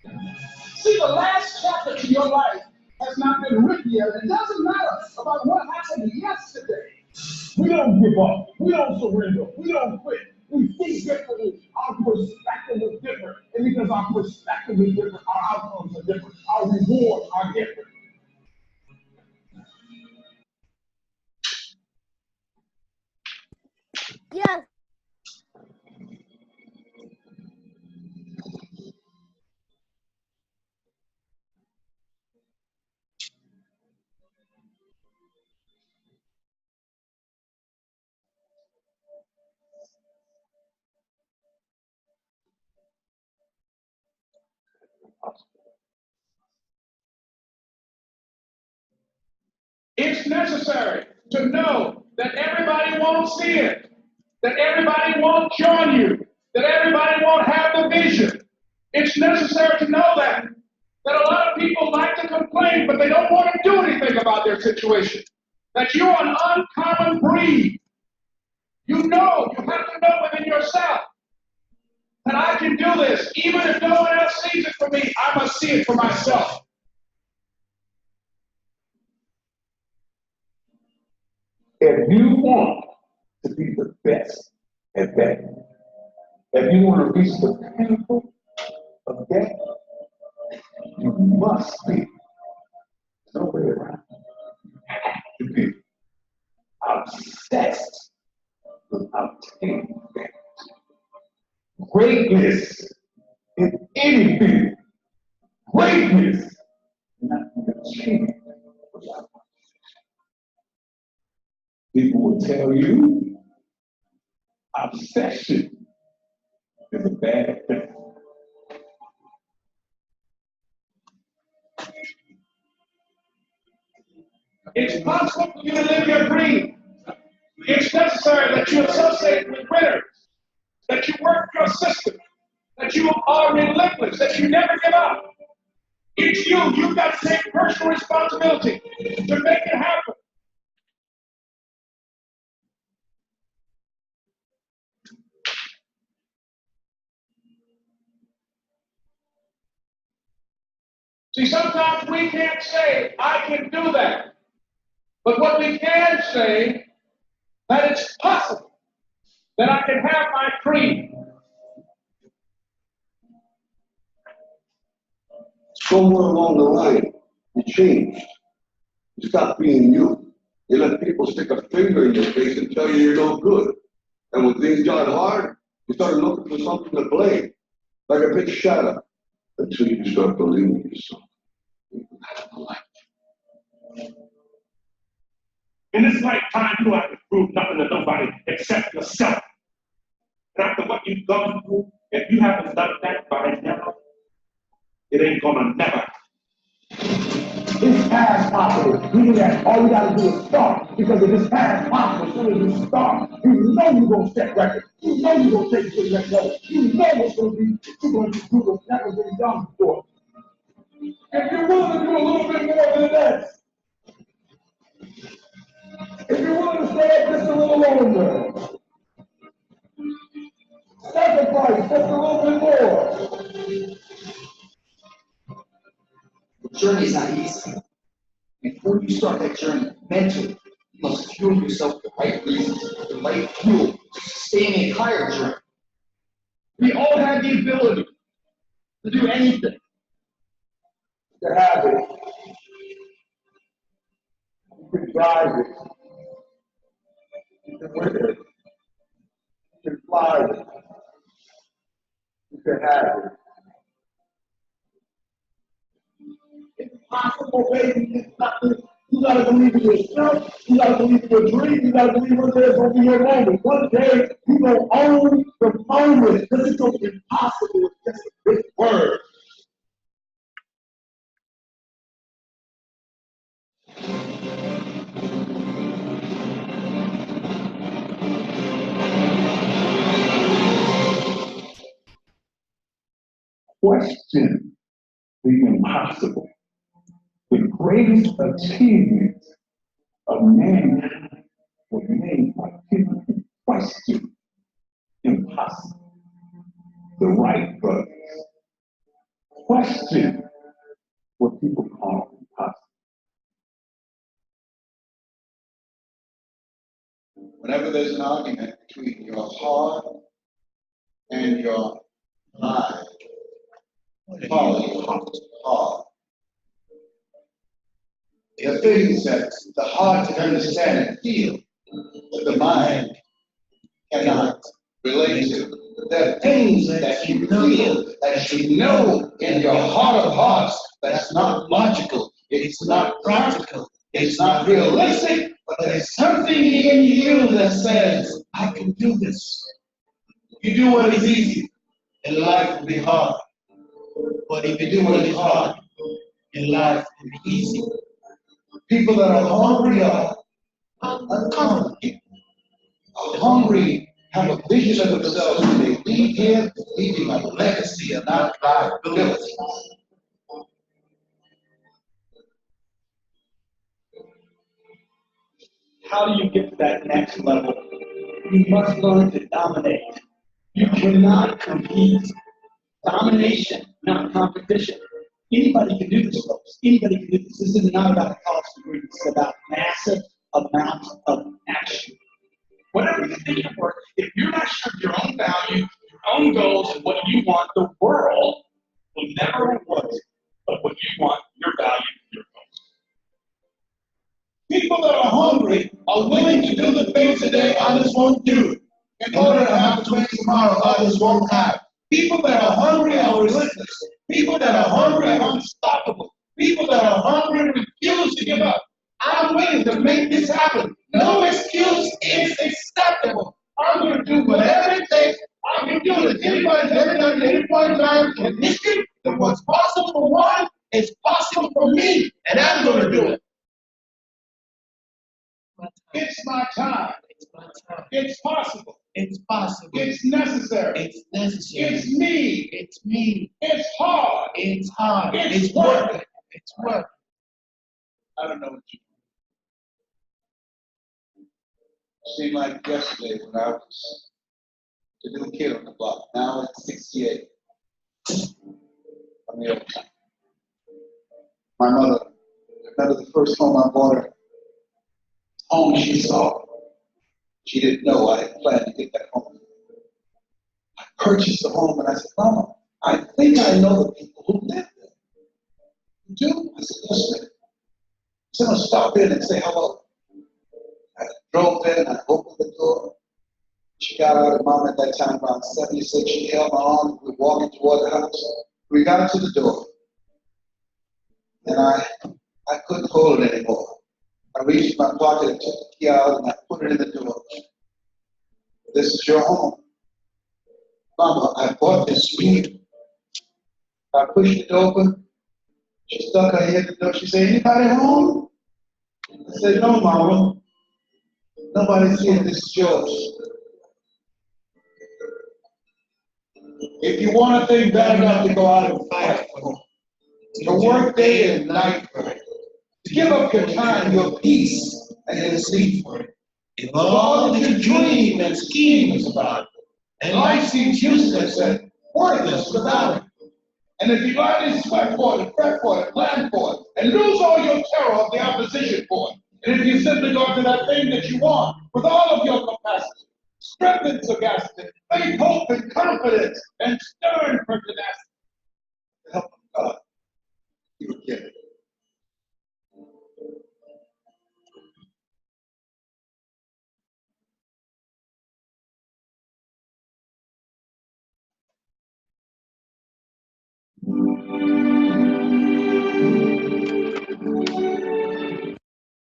See, the last chapter to your life has not been written yet. It doesn't matter about what happened yesterday. We don't give up. We don't surrender. We don't quit. We think differently. Our perspective is different. And because our perspective is different, our outcomes are different. Our rewards are different. Yes. It's necessary to know that everybody won't see it, that everybody won't join you, that everybody won't have the vision. It's necessary to know that a lot of people like to complain, but they don't want to do anything about their situation. That you're an uncommon breed. You have to know within yourself that I can do this. Even if no one else sees it for me, I must see it for myself. If you want to be the best at that, if you want to reach the pinnacle of that, you must be, no way around, you have to be obsessed with obtaining that. Greatness in any field, greatness not achieved without. People will tell you obsession is a bad thing. It's possible for you to live your dream. It's necessary that you associate with winners, that you work your system, that you are relentless, that you never give up. It's you. You've got to take personal responsibility to make it happen. See, sometimes we can't say, I can do that. But what we can say, that it's possible that I can have my dream. Somewhere along the line, you changed. You stopped being you. You let people stick a finger in your face and tell you you're no good. And when things got hard, you started looking for something to blame, like a big shadow, until you start believing in yourself. In this lifetime, you don't have to prove nothing to nobody except yourself. And after what you've gone through, if you haven't done that by now, it ain't gonna never. It's past possible. Meaning that all you gotta do is start. Because if it's past possible, as soon as you start, you know you're gonna set records. You know you're gonna take it to the next level. You know what's gonna be, you're gonna do what's never been done before. If you're willing to do a little bit more than that, if you're willing to stay up just a little longer, sacrifice just a little bit more. The journey is not easy. Before you start that journey mentally, you must fuel yourself with the right reasons, the right fuel to sustain the entire journey. We all have the ability to do anything. To have it. You can drive it. You can win it. You can fly it. You can have it. It's possible, baby. It's nothing. You gotta believe in yourself. You gotta believe in your dream. You gotta believe one day it's gonna be your moment. One day you gonna own the moment. Because it's gonna be impossible with just a big word. Question the impossible. The greatest achievement of mankind was made by people who question impossible. The Wright brothers question what people call impossible. Whenever there's an argument between your heart and your mind, heart. There are things that the heart can understand and feel, but the mind cannot relate to. There are things that you feel, that you know in your heart of hearts, that's not logical, it's not practical, it's not realistic, but there's something in you that says, I can do this. You do what is easy, and life will be hard. But if you do what is hard, your life will be easy. People that are hungry are uncommon people. Are hungry, have a vision of themselves when they leave here, leaving a legacy and not liability. How do you get to that next level? You must learn to dominate. You cannot compete. Domination, not competition. Anybody can do this, folks. Anybody can do this. This is not about a college degree. It's about massive amounts of action. Whatever you think it works, if you're not sure of your own value, your own goals, and what you want, the world will never reward you of what you want, your value, your goals. People that are hungry are willing to do the things today others won't do. In order to have the things tomorrow others won't have. People that are hungry are relentless. People that are hungry are unstoppable. People that are hungry refuse to give up. I'm willing to make this happen. No excuse is acceptable. I'm going to do whatever it takes. I can do it. Anybody's ever done at any point in time in history that what's possible for one is possible for me, and I'm going to do it. It's my time. It's my time. It's possible. It's possible. It's necessary. It's necessary. It's me. It's me. It's hard. It's hard. It's work. It's work. I don't know what you seemed like yesterday when I was the new kid on the block. Now it's 68. On the other side. My mother, remember the first home I bought her? Home she saw. She didn't know I had planned to get that home. I purchased the home and I said, Mama, I think I know the people who live there. You do? I said, yes, ma'am. So I'm going to stop in and say hello. I drove in, I opened the door. She got out, and Mom at that time, around 76, she held my arm, we were walking toward the house. We got to the door, and I couldn't hold it anymore. I reached my pocket and took the key out, and I put it in the door. This is your home. Mama, I bought this for you. I pushed it open. She stuck her head in the door. She said, anybody home? I said, no, Mama. Nobody's here. This is yours. If you want a thing bad enough to go out and fight for it, to work day and night for it, to give up your time, your peace, and then sleep for it. If all that you dream and scheme is about it, and life seems useless and worthless without it, and if you lightly sweat for it, fret for it, plan for it, and lose all your terror of the opposition for it, and if you simply go to that thing that you want with all of your capacity, strength and sagacity, faith, hope, and confidence, and stern pertinacity, the help of God, you will get it.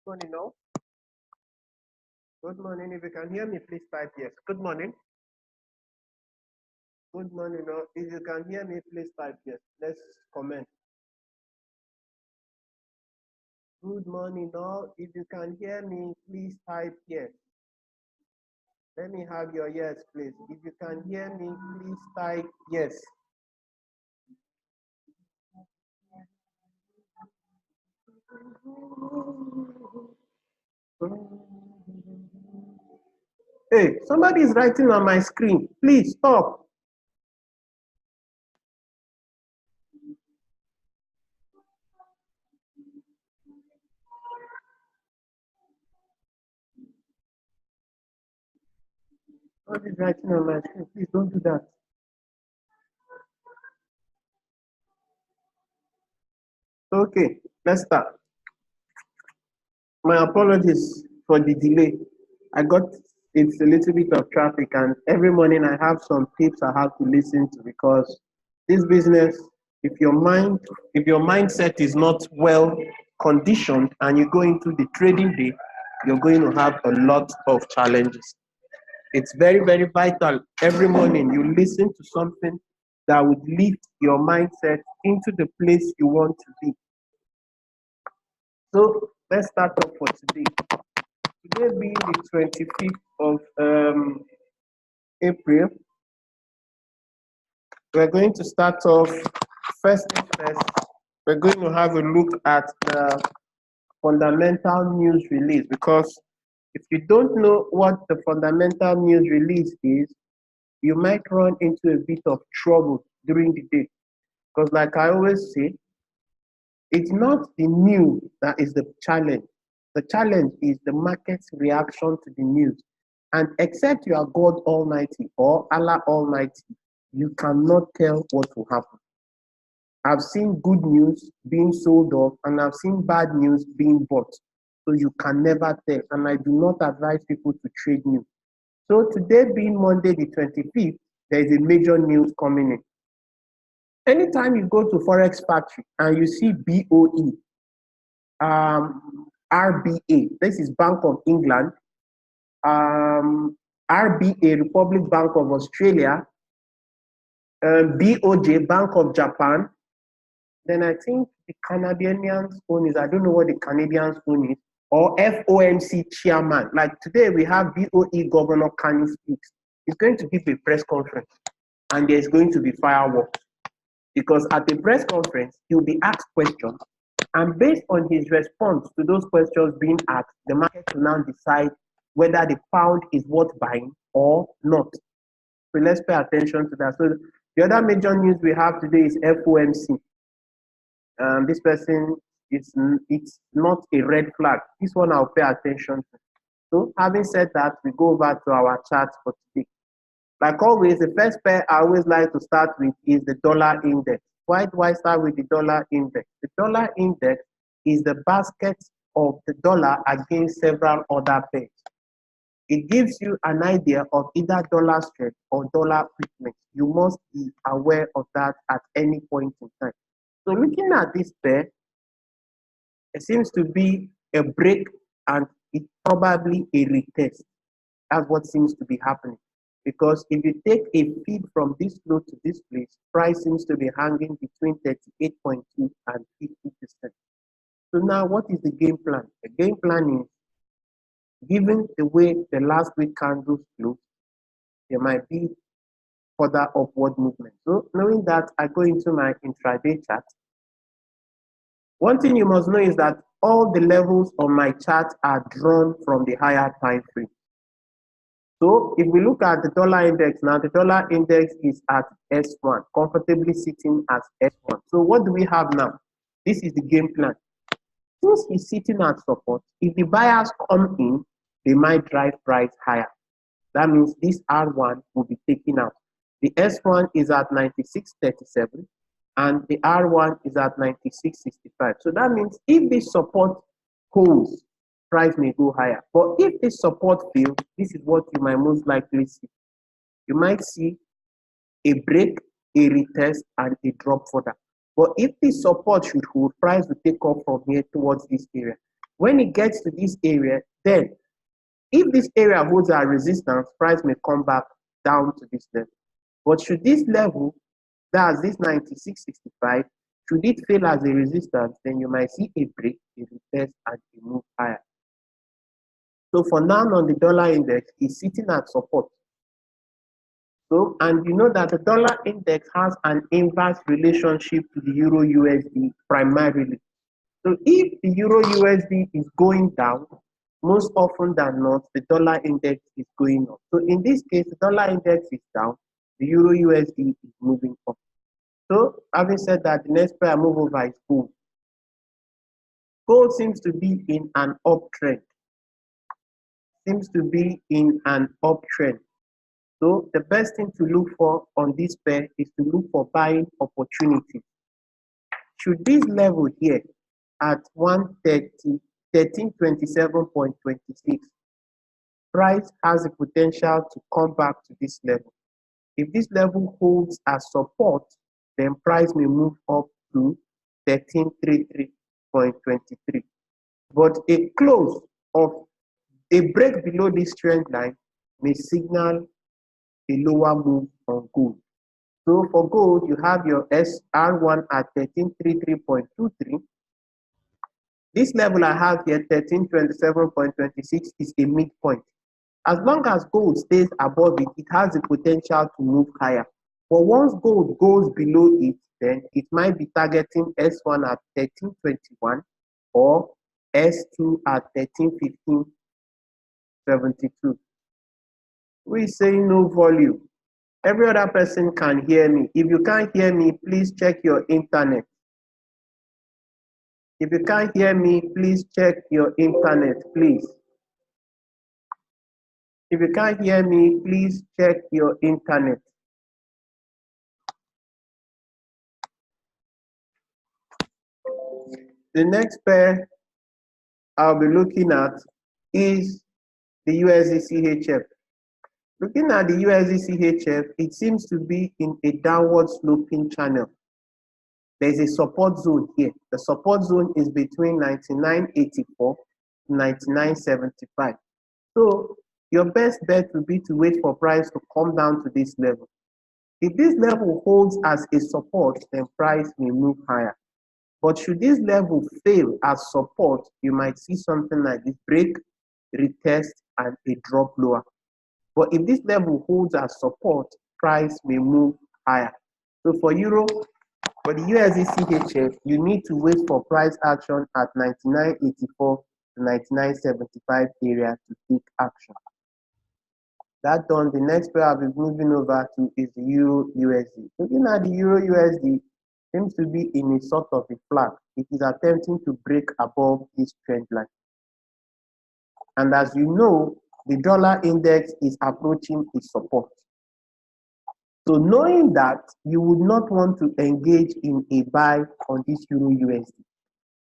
Morning, no? Good morning. If you can hear me, please type yes. Good morning. Good morning, no? If you can hear me, please type yes. Let's comment. Good morning, no? If you can hear me, please type yes. Let me have your yes, please. If you can hear me, please type yes. Hey, somebody is writing on my screen. Please stop. What is writing on my screen? Please don't do that. Okay, let's start. My apologies for the delay. It's a little bit of traffic, and every morning I have some tips I have to listen to because this business, if your mindset is not well conditioned and you go into the trading day, you're going to have a lot of challenges. It's very, very vital. Every morning you listen to something that would lift your mindset into the place you want to be. So let's start off for today. Today being the 25th of April, we're going to start off first things first. We're going to have a look at the fundamental news release because if you don't know what the fundamental news release is, you might run into a bit of trouble during the day. Because like I always say, it's not the news that is the challenge. The challenge is the market's reaction to the news. And except you are God Almighty or Allah Almighty, you cannot tell what will happen. I've seen good news being sold off and I've seen bad news being bought. So you can never tell. And I do not advise people to trade news. So today being Monday the 25th, there is a major news coming in. Anytime you go to Forex Factory and you see BOE, RBA, this is Bank of England, RBA, Republic Bank of Australia, BOJ, Bank of Japan, then I think the Canadians own is, I don't know what the Canadians own is, or FOMC chairman. Like today we have BOE Governor Kanye speaks. He's going to give a press conference and there's going to be fireworks. Because at the press conference, he'll be asked questions, and based on his response to those questions being asked, the market will now decide whether the pound is worth buying or not. So let's pay attention to that. So the other major news we have today is FOMC. This person, it's not a red flag. This one I'll pay attention to. So having said that, we go over to our chart for today. Like always, the first pair I always like to start with is the dollar index. Why do I start with the dollar index? The dollar index is the basket of the dollar against several other pairs. It gives you an idea of either dollar strength or dollar weakness. You must be aware of that at any point in time. So looking at this pair, it seems to be a break and it's probably a retest. That's what seems to be happening. Because if you take a feed from this low to this place, price seems to be hanging between 38.2 and 50%. So now what is the game plan? The game plan is, given the way the last week candles closed, there might be further upward movement. So knowing that, I go into my intraday chart. One thing you must know is that all the levels on my chart are drawn from the higher time frame. So if we look at the dollar index now, the dollar index is at S1, comfortably sitting at S1. So what do we have now? This is the game plan. Since he's sitting at support, if the buyers come in, they might drive price higher. That means this R1 will be taken out. The S1 is at 96.37 and the R1 is at 96.65. So that means if this support holds, price may go higher. But if this support fails, this is what you might most likely see. You might see a break, a retest, and a drop further. But if this support should hold, price will take off from here towards this area. When it gets to this area, then if this area holds our resistance, price may come back down to this level. But should this level, that's this 96.65, should it fail as a resistance, then you might see a break, a retest, and a move higher. So for now on the dollar index is sitting at support. So, and you know that the dollar index has an inverse relationship to the Euro USD primarily. So if the Euro USD is going down, most often than not, the dollar index is going up. So in this case, the dollar index is down, the Euro USD is moving up. So having said that, the next pair I move over is gold. Gold seems to be in an uptrend. Seems to be in an uptrend. So the best thing to look for on this pair is to look for buying opportunities. Should this level here at 130, 1327.26, price has the potential to come back to this level. If this level holds as support, then price may move up to 1333.23. But a close of a break below this trend line may signal a lower move on gold. So for gold, you have your SR1 at 1333.23. This level I have here, 1327.26, is a midpoint. As long as gold stays above it, it has the potential to move higher. But once gold goes below it, then it might be targeting S1 at 1321 or S2 at 1315.72. Who is saying no volume? Every other person can hear me. If you can't hear me, please check your internet. If you can't hear me, please check your internet, please. If you can't hear me, please check your internet. The next pair I'll be looking at is the USD-CHF. Looking at the USD-CHF, it seems to be in a downward sloping channel. There's a support zone here. The support zone is between 99.84 to 99.75. So your best bet would be to wait for price to come down to this level. If this level holds as a support, then price may move higher. But should this level fail as support, you might see something like this: break, retest, and a drop lower. But if this level holds as support, price may move higher. So for Euro, for the USD-CHF, you need to wait for price action at 99.84 to 99.75 area to take action. That done, the next pair I'll be moving over to is the Euro-USD. Looking at the Euro-USD, seems to be in a sort of a flag. It is attempting to break above this trend line. And as you know, the dollar index is approaching its support. So knowing that, you would not want to engage in a buy on this Euro-USD.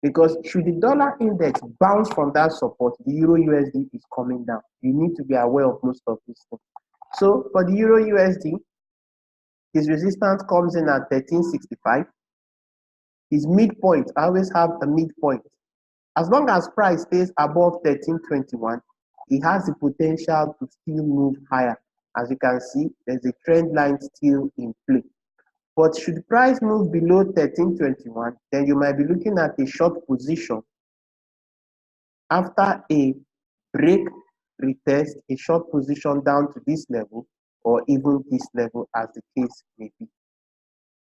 Because should the dollar index bounce from that support, the Euro-USD is coming down. You need to be aware of most of these things. So for the Euro-USD, his resistance comes in at 1365. His midpoint, I always have a midpoint. As long as price stays above 1321, he has the potential to still move higher. As you can see, there's a trend line still in play. But should price move below 1321, then you might be looking at a short position after a break, retest, a short position down to this level or even this level, as the case may be.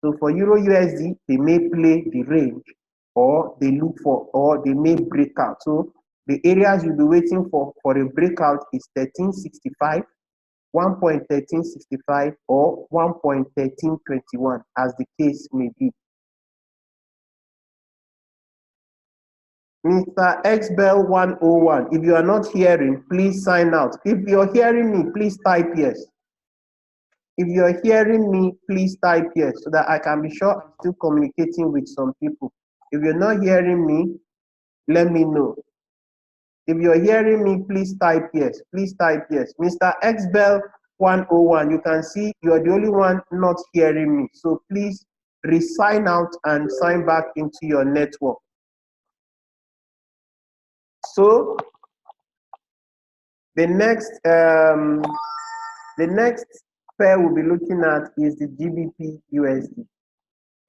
So for Euro USD, they may play the range, or they look for, or they may break out. So the areas you'll be waiting for a breakout is 1365, 1.1365, or 1.1321, as the case may be. Mr. XBell 101, if you are not hearing, please sign out. If you're hearing me, please type yes. If you're hearing me, please type yes, so that I can be sure I'm still communicating with some people. If you're not hearing me, let me know. If you're hearing me, please type yes. Please type yes. Mr. XBell 101, you can see you're the only one not hearing me. So please re-sign out and sign back into your network. So the next pair we'll be looking at is the GBP USD.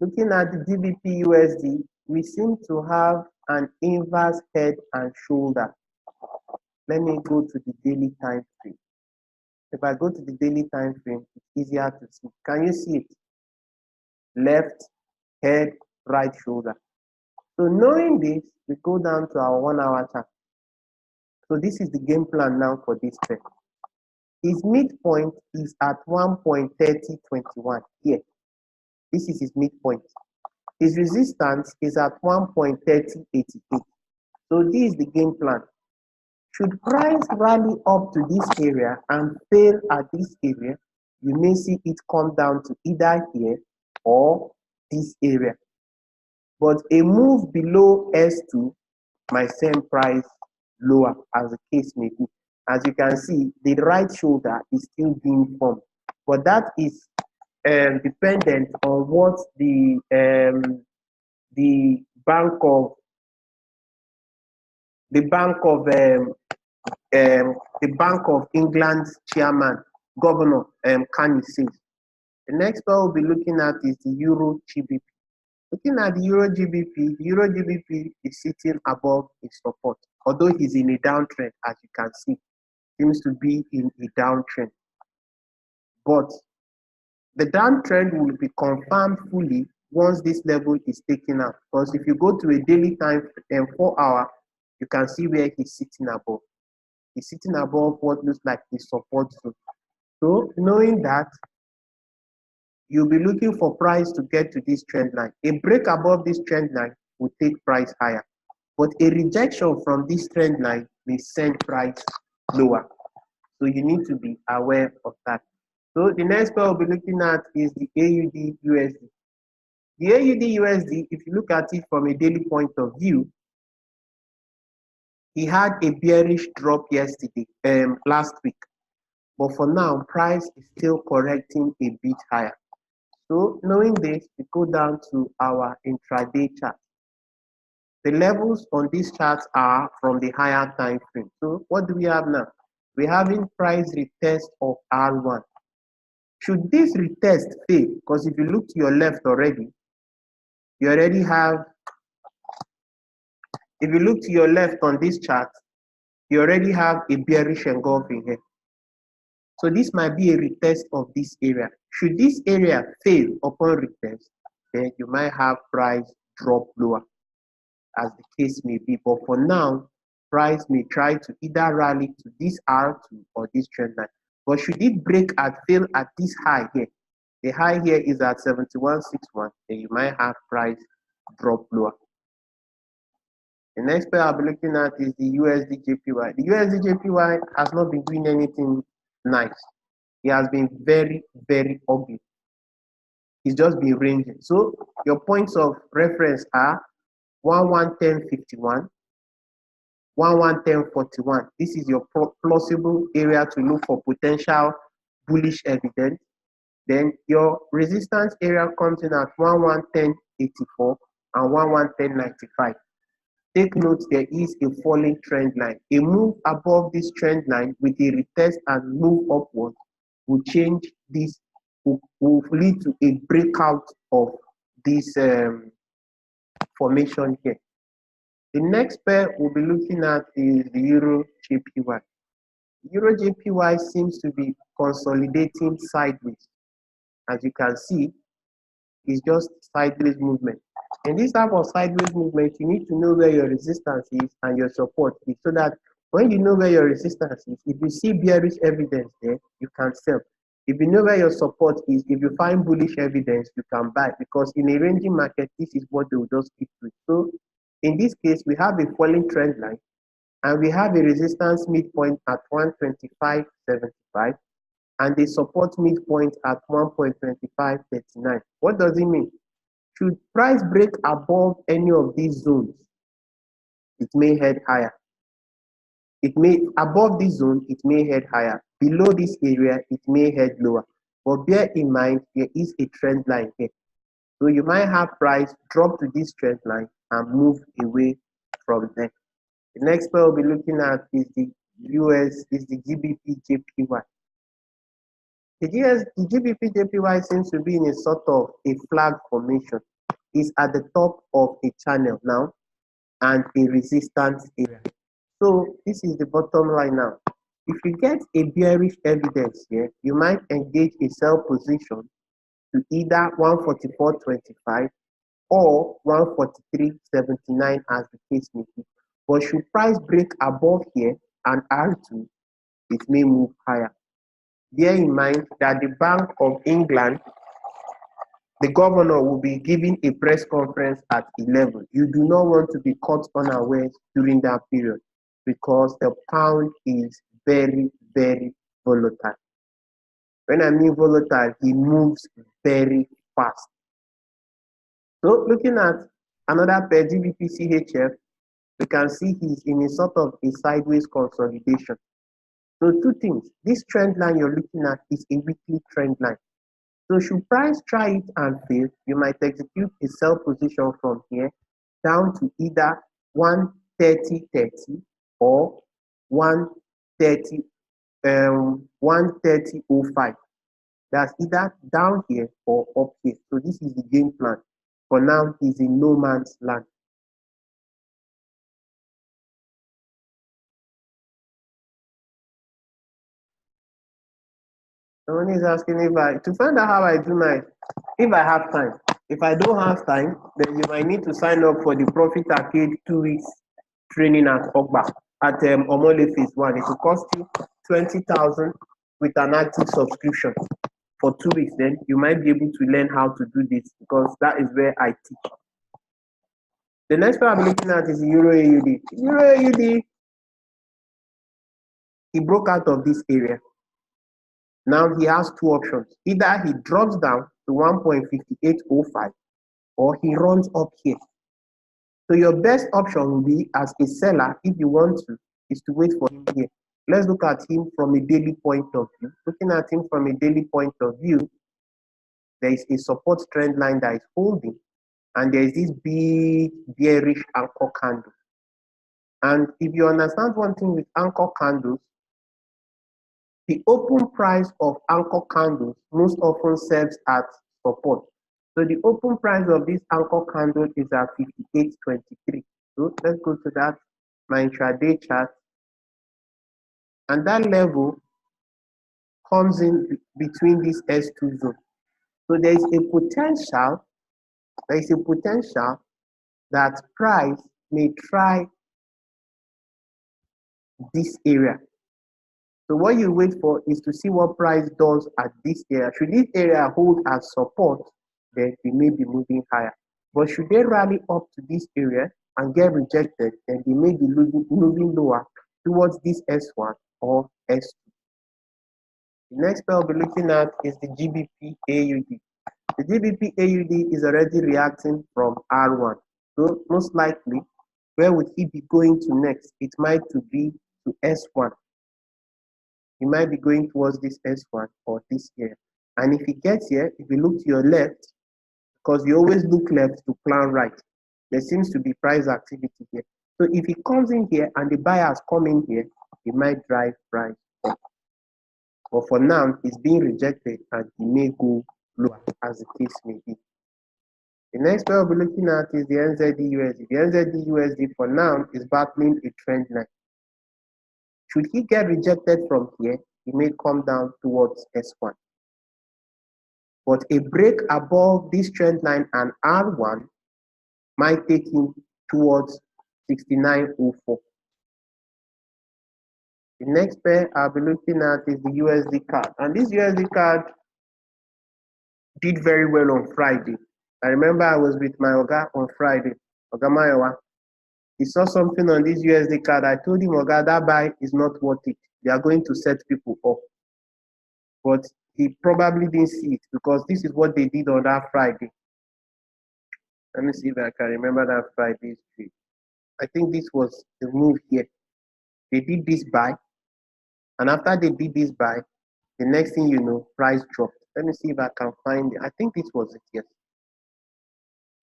Looking at the GBP USD, we seem to have an inverse head and shoulder. Let me go to the daily time frame. If I go to the daily time frame, it's easier to see. Can you see it? Left, head, right shoulder. So knowing this, we go down to our 1 hour chart. So this is the game plan now for this pair. His midpoint is at 1.3021 here. This is his midpoint. His resistance is at 1.3088. So this is the game plan. Should price rally up to this area and fail at this area, you may see it come down to either here or this area. But a move below S2 might send price lower, as the case may be. As you can see, the right shoulder is still being formed, but that is dependent on what the Bank of the Bank of the Bank of England's chairman, Governor Kanye says. The next one we'll be looking at is the Euro GBP. Looking at the Euro GBP is sitting above its support, although he's in a downtrend, as you can see, seems to be in a downtrend. But the downtrend will be confirmed fully once this level is taken out. Because if you go to a daily time 4 hour, you can see where he's sitting above. He's sitting above what looks like the support zone. So knowing that, you'll be looking for price to get to this trend line. A break above this trend line will take price higher, but a rejection from this trend line may send price lower. So you need to be aware of that. So the next pair we'll be looking at is the AUD USD. The AUD USD, if you look at it from a daily point of view, he had a bearish drop yesterday, last week. But for now, price is still correcting a bit higher. So knowing this, we go down to our intraday chart. The levels on these charts are from the higher time frame. So what do we have now? We're having price retest of R1. Should this retest fail, because if you look to your left already, you already have, if you look to your left on this chart, you already have a bearish engulfing here. So this might be a retest of this area. Should this area fail upon retest, then you might have price drop lower, as the case may be. But for now, price may try to either rally to this R2 or this trend line. But should it break and fail at this high here, the high here is at 71.61, then you might have price drop lower. The next pair I'll be looking at is the USD JPY. The USD JPY has not been doing anything nice. It has been very, very ugly. It's just been ranging. So your points of reference are 1110.51, 1110.41. This is your plausible area to look for potential bullish evidence. Then your resistance area comes in at 1110.84 and 1110.95. Take note, there is a falling trend line. A move above this trend line with a retest and move upward will change this, will lead to a breakout of this formation here. The next pair we'll be looking at is the Euro JPY. Euro JPY seems to be consolidating sideways. As you can see, it's just sideways movement. In this type of sideways movement, you need to know where your resistance is and your support is, so that when you know where your resistance is, if you see bearish evidence there, you can sell. If you know where your support is, if you find bullish evidence, you can buy, because in a ranging market, this is what they will just keep with. So in this case, we have a falling trend line, and we have a resistance midpoint at 125.75 and the support midpoint at 1.2539. What does it mean? Should price break above any of these zones, it may head higher. It may, above this zone, it may head higher. Below this area, it may head lower. But bear in mind, there is a trend line here. So you might have price drop to this trend line and move away from there. The next pair we'll be looking at is the GBP JPY. The GBP JPY seems to be in a sort of a flag formation. It's at the top of a channel now and a resistance area. So this is the bottom line now. If you get a bearish evidence here, you might engage a sell position to either 144.25 or 143.79 as the case may be. But should price break above here and R2, it may move higher. Bear in mind that the Bank of England, the governor, will be giving a press conference at 11. You do not want to be caught unawares during that period, because the pound is very, very volatile. When I mean volatile, he moves very fast. So looking at another pair, GBP-CHF, we can see he's in a sort of a sideways consolidation. So two things. This trend line you're looking at is a weekly trend line. So should price try it and fail, you might execute a sell position from here down to either 130.30 or 130 130.05. That's either down here or up here. So this is the game plan. For now, he's in no man's land. Someone is asking to find out how I do if I have time. If I don't have time, then you might need to sign up for the Profit Arcade 2 weeks training at Ogba at Omole Phase 1. It will cost you 20,000 with an active subscription for 2 weeks. Then you might be able to learn how to do this because that is where I teach. The next one I'm looking at is Euro AUD. Euro AUD, he broke out of this area. Now he has two options. Either he drops down to 1.5805 or he runs up here. So your best option will be as a seller, if you want to, is to wait for him here. Let's look at him from a daily point of view. Looking at him from a daily point of view, there is a support trend line that is holding, and there is this big bearish anchor candle. And if you understand one thing with anchor candles, the open price of anchor candles most often serves as support. So the open price of this anchor candle is at 58.23. So let's go to that, my intraday chart. And that level comes in between this S2 zone. So there is a potential that price may try this area. So what you wait for is to see what price does at this area. Should this area hold as support, then they may be moving higher. But should they rally up to this area and get rejected, then they may be moving lower towards this S1 or S2. The next pair we'll be looking at is the GBP AUD. The GBP AUD is already reacting from R1. So most likely, where would he be going to next? It might be to S1. He might be going towards this S1 or this area. And if he gets here, if you look to your left, because you always look left to plan right, there seems to be price activity here. So if he comes in here and the buyers come in here, he might drive price up. But for now, he's being rejected and he may go lower as the case may be. The next pair we'll be looking at is the NZD-USD. The NZD-USD for now is battling a trend line. Should he get rejected from here, he may come down towards S1. But a break above this trend line and R1 might take him towards 69.04. The next pair I'll be looking at is the USD card. And this USD card did very well on Friday. I remember I was with my Oga on Friday, Oga Mayowa. He saw something on this USD card. I told him, Oga, that buy is not worth it. They are going to set people up. But he probably didn't see it because this is what they did on that Friday. Let me see if I can remember that Friday's trade. I think this was the move here. They did this buy, and after they did this buy, the next thing you know, price dropped. Let me see if I can find it. I think this was it, yes.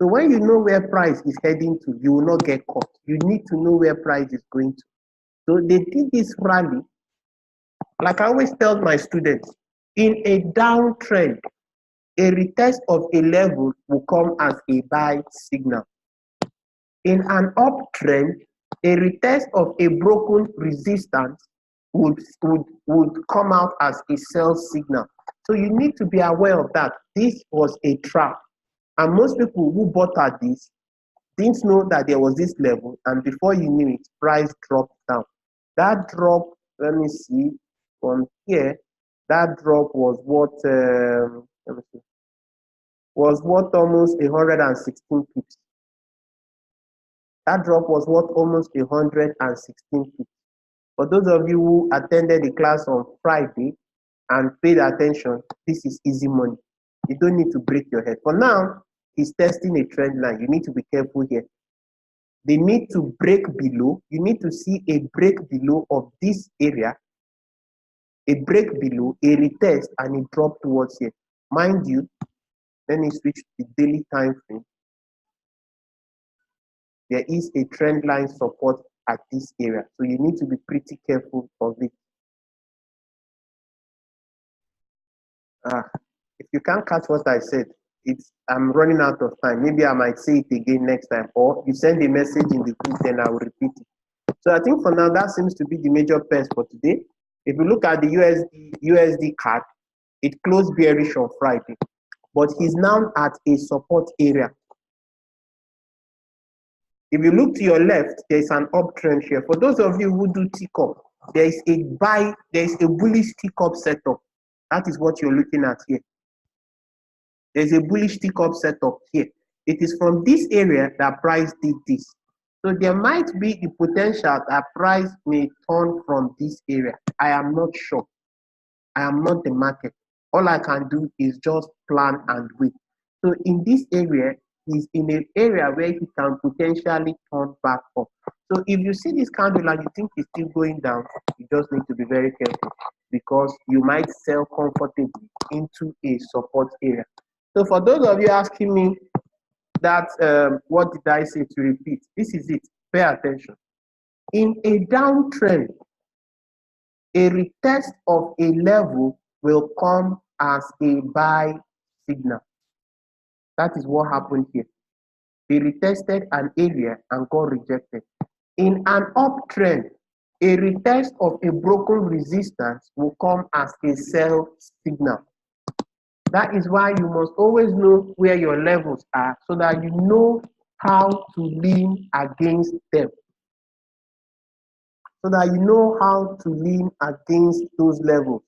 So when you know where price is heading to, you will not get caught. You need to know where price is going to. So they did this rally. Like I always tell my students, in a downtrend, a retest of a level will come as a buy signal. In an uptrend, a retest of a broken resistance would come out as a sell signal. So you need to be aware of that. This was a trap. And most people who bought at this didn't know that there was this level, and before you knew it, price dropped down. That drop, let me see, from here, that drop was what, let me see, was what almost 116 pips. That drop was what almost 116 pips. For those of you who attended the class on Friday, and paid attention, this is easy money. You don't need to break your head. For now, he's testing a trend line. You need to be careful here. They need to break below. You need to see a break below of this area, a break below, a retest, and a drop towards here. Mind you, let me switch to the daily time frame. There is a trend line support at this area, so you need to be pretty careful of it. If you can't catch what I said, I'm running out of time. Maybe I might say it again next time, or you send a message in the group, then I will repeat it. So I think for now, that seems to be the major pairs for today. If you look at the USD card, it closed bearish on Friday, but he's now at a support area. If you look to your left, there is an uptrend here. For those of you who do tick up, there is a bullish tick up setup. That is what you're looking at here. There's a bullish tick up setup here. It is from this area that price did this. So there might be the potential that price may turn from this area. I am not sure. I am not the market. All I can do is just plan and wait. So in this area, he's in an area where he can potentially turn back up. So if you see this candle and you think it's still going down, you just need to be very careful because you might sell comfortably into a support area. So for those of you asking me that, what did I say to repeat? This is it. Pay attention. In a downtrend, a retest of a level will come as a buy signal. That is what happened here. They retested an area and got rejected. In an uptrend, a retest of a broken resistance will come as a sell signal. That is why you must always know where your levels are so that you know how to lean against them. So that you know how to lean against those levels.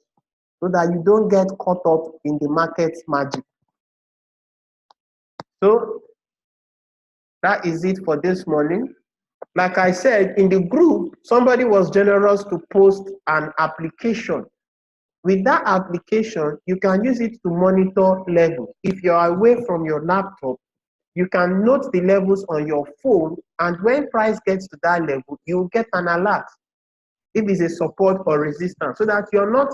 So that you don't get caught up in the market's magic. So that is it for this morning. Like I said, in the group, somebody was generous to post an application. With that application, you can use it to monitor levels. If you're away from your laptop, you can note the levels on your phone, and when price gets to that level, you'll get an alert if it's a support or resistance, so that you're not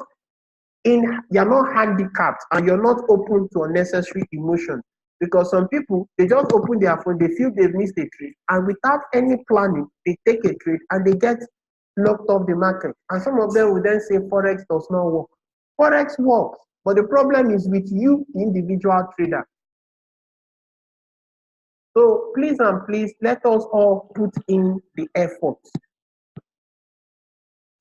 handicapped and you're not open to unnecessary emotion. Because some people, they just open their phone, they feel they've missed a trade, and without any planning, they take a trade and they get knocked off the market. And some of them will then say Forex does not work. Forex works, but the problem is with you, the individual trader. So please and please, let us all put in the effort.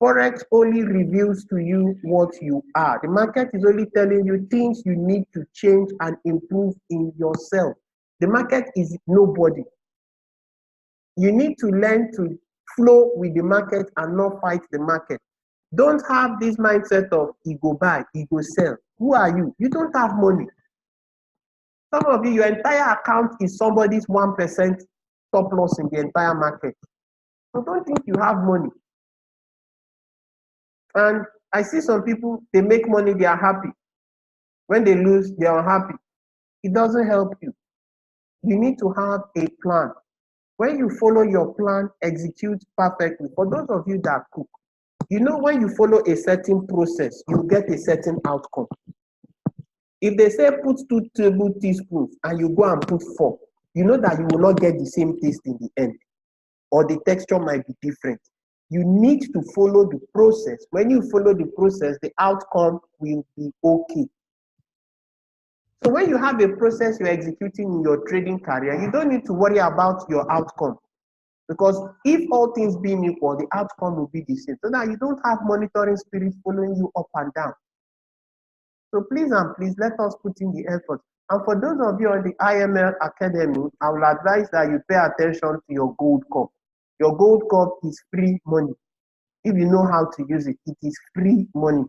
Forex only reveals to you what you are. The market is only telling you things you need to change and improve in yourself. The market is nobody. You need to learn to flow with the market and not fight the market. Don't have this mindset of ego buy, ego sell. Who are you? You don't have money. Some of you, your entire account is somebody's 1% stop loss in the entire market. So don't think you have money. And I see some people, they make money, they are happy. When they lose, they are unhappy. It doesn't help you. You need to have a plan. When you follow your plan, execute perfectly. For those of you that cook, you know when you follow a certain process, you get a certain outcome. If they say put 2 tablespoons and you go and put 4, you know that you will not get the same taste in the end, or the texture might be different. You need to follow the process. When you follow the process, the outcome will be okay. So when you have a process you're executing in your trading career, you don't need to worry about your outcome. Because if all things being equal, the outcome will be the same. So that you don't have monitoring spirits following you up and down. So please and please, let us put in the effort. And for those of you on the IML Academy, I will advise that you pay attention to your gold cup. Your gold cup is free money. If you know how to use it, it is free money.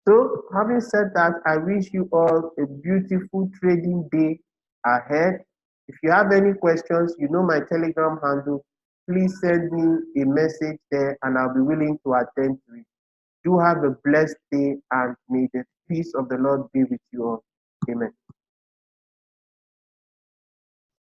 So having said that, I wish you all a beautiful trading day ahead. If you have any questions, you know my Telegram handle. Please send me a message there and I'll be willing to attend to it. Do have a blessed day, and may the peace of the Lord be with you all. Amen.